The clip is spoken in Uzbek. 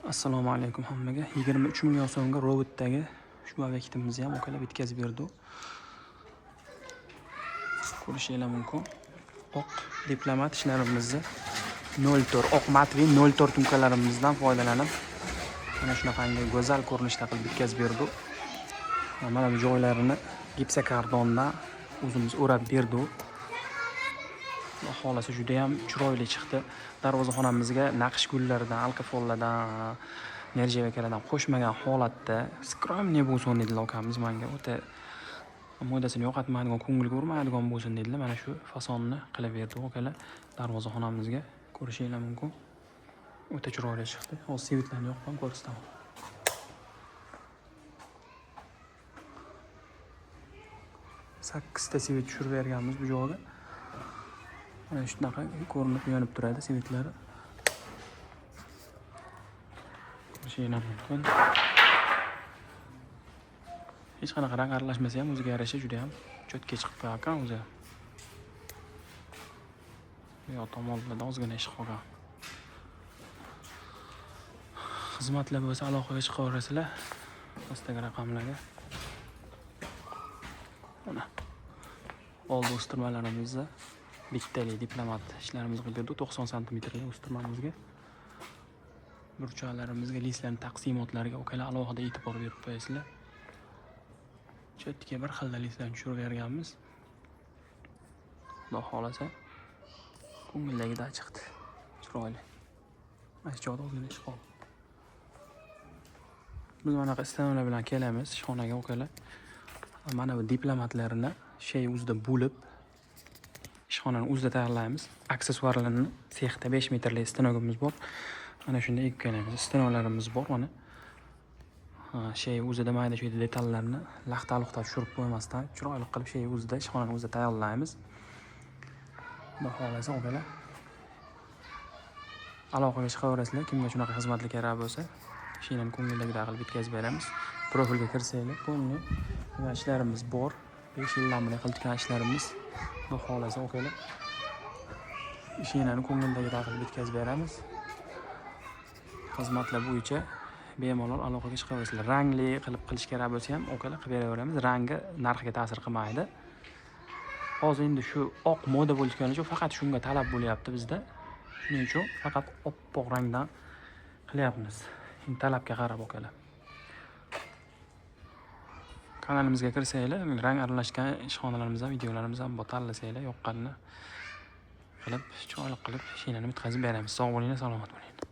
Assalomu alaykum hammaga. 23 million so'mga robotdagi shu obyektimizni ham okalar bitkazib berdi. Ko'rishingiz mumkin. Oq diplomat ishlarimizni 04 oq matvi 04 tumkalarimizdan foydalanib mana shunaqangi go'zal ko'rinishda qilib bitkazib berdi. Mana bu joylarini gipsokardondan o'zimiz o'rab berdi. Xolasi juda ham chiroyli chiqdi. Darvozaxonamizga naqsh gullardan, alkofollardan, nerjavakalardan qo'shmagan holatda skromniy bo'lsin dedilar ukamiz menga. O'ta mo'ydasini yo'qotmaydigan, ko'ngilga urmaydigan bo'lsin dedilar. Mana shu fasonni qilib berdi ukalar darvozaxonamizga. Ko'rishingiz mumkin. O'ta chiroyli chiqdi. Hozir svitlarni yoqib ko'rsataman. Sakkizta svit tushirib berganmiz bu joyga. Mana shunaqa ko'rinib yonib turadi svitlari. Ko'rishingiz mumkin. Hech qanaqa rang aralashmasa ham o'ziga yarasha juda ham cho'tka chiqib qo'ygan o'zi. Yo tomonlarda ozgina ish qolgan. Xizmatlar bo'lsa aloqaga chiqaverasizlar. Pastdagi raqamlarga. Mana oldi o'stirmalarimizni bittali diplomat ishlarimizni qilib berdi 90 santimetrli o'stirmamizga. Burchoqlarimizga listlarning taqsimotlariga ukalar alohida e'tibor berib qo'yasizlar. Cho'tga bir xil listlarni tushirib berganmiz. Xudo xolasa ko'ngildagidek chiqdi. Chiroyli. Mana shu joyda o'zini ish qoldi. Biz mana bu istanovlar bilan kelamiz ishxonaga ukalar. Mana bu diplomatlarni o'zida bo'lib ishxonani o'zida tayyorlaymiz. Aksessuarlarni sexda 5 metrli stenogimiz bor. Mana shunday ekib kelamiz. Stenolarimiz bor mana. O'zida mayda shuyda detallarni laxta-luxta tushirib qo'ymasdan chiroyli qilib o'zida ishxonani o'zida tayyorlaymiz. Xudo xolasa ukalar aloqaga chiqaverasizlar. Kimga shunaqa xizmatlar kerak bo'lsa, ishini ko'ngildagidek qilib bitkazib beramiz. Profilga kirsanglar, qo'lni ishlarimiz bor. 5 yildan beri qilgan ishlarimiz. Xudo xolasa ukalar ishini ko'ngildagidek qilib bitkazib beramiz. Xizmatlar bo'yicha bemalol aloqaga chiqaverasizlar. Rangli qilib qilish kerak bo'lsa ham ukalar qilib beraveramiz. Rangi narxiga ta'sir qilmaydi. Hozir endi shu oq moda bo'lgani uchun faqat shunga talab bo'lyapti bizda. Shuning uchun faqat oppoq rangdan qilyapmiz. Endi talabga qarab ukalar. Kanalimizga kirsanglar, rang aralashgan ishxonalarimiz ham, videolarimiz ham bor. Tanlasanglar, yoqqanini qilib, chiroyli qilib ishini bitkazib beramiz. Sog' bo'linglar, salomat bo'ling.